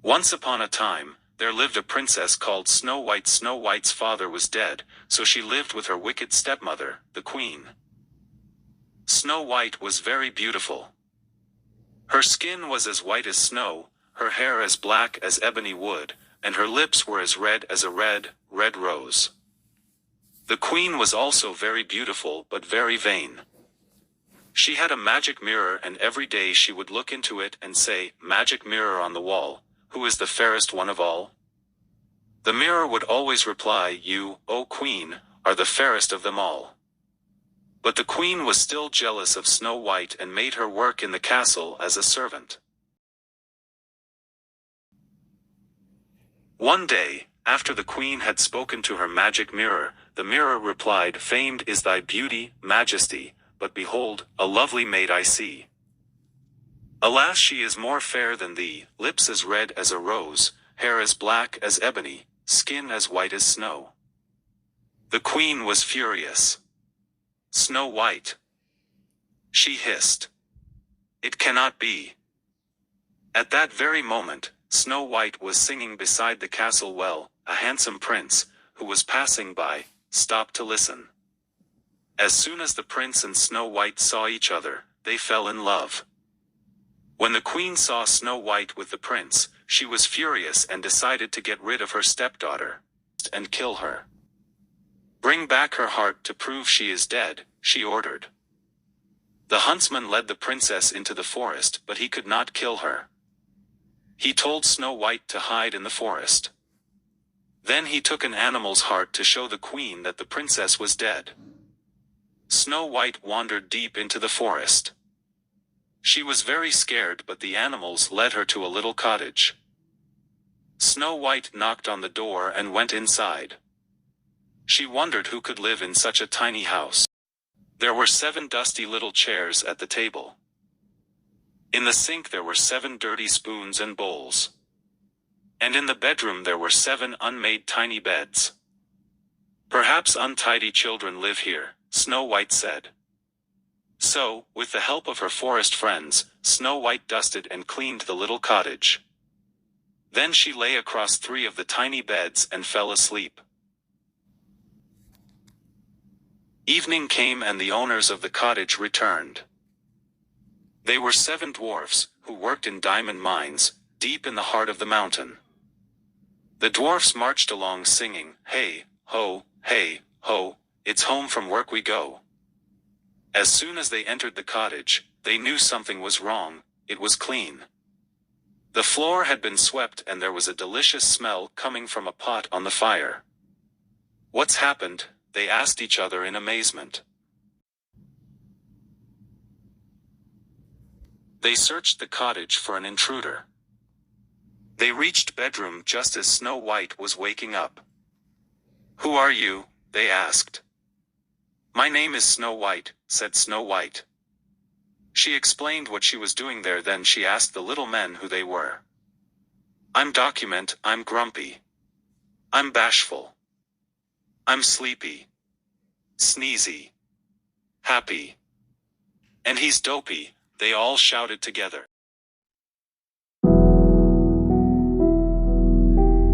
Once upon a time, there lived a princess called Snow White. Snow White's father was dead, so she lived with her wicked stepmother, the queen. Snow White was very beautiful. Her skin was as white as snow, her hair as black as ebony wood, and her lips were as red as a red rose. The queen was also very beautiful but very vain. She had a magic mirror, and every day she would look into it and say, "Magic mirror on the wall, who is the fairest one of all?" The mirror would always reply, "You, O queen, are the fairest of them all." But the queen was still jealous of Snow White and made her work in the castle as a servant. One day, after the queen had spoken to her magic mirror, the mirror replied, "Famed is thy beauty, majesty, but behold, a lovely maid I see. Alas, she is more fair than thee, lips as red as a rose, hair as black as ebony, skin as white as snow." The queen was furious. "Snow White," she hissed, "it cannot be." At that very moment, Snow White was singing beside the castle well. A handsome prince, who was passing by, stopped to listen. As soon as the prince and Snow White saw each other, they fell in love. When the queen saw Snow White with the prince, she was furious and decided to get rid of her stepdaughter and kill her. "Bring back her heart to prove she is dead," she ordered. The huntsman led the princess into the forest, but he could not kill her. He told Snow White to hide in the forest. Then he took an animal's heart to show the queen that the princess was dead. Snow White wandered deep into the forest. She was very scared, but the animals led her to a little cottage. Snow White knocked on the door and went inside. She wondered who could live in such a tiny house. There were 7 dusty little chairs at the table. In the sink there were 7 dirty spoons and bowls. And in the bedroom there were 7 unmade tiny beds. "Perhaps untidy children live here," Snow White said. So, with the help of her forest friends, Snow White dusted and cleaned the little cottage. Then she lay across 3 of the tiny beds and fell asleep. Evening came and the owners of the cottage returned. They were 7 dwarfs, who worked in diamond mines, deep in the heart of the mountain. The dwarfs marched along singing, hey, ho, it's home from work we go." As soon as they entered the cottage, they knew something was wrong. It was clean. The floor had been swept and there was a delicious smell coming from a pot on the fire. "What's happened?" they asked each other in amazement. They searched the cottage for an intruder. They reached bedroom just as Snow White was waking up. "Who are you?" they asked. "My name is Snow White," said Snow White. She explained what she was doing there. Then she asked the little men who they were. "I'm Document, I'm grumpy. I'm bashful. I'm sleepy. Sneezy. Happy. And he's dopey," they all shouted together.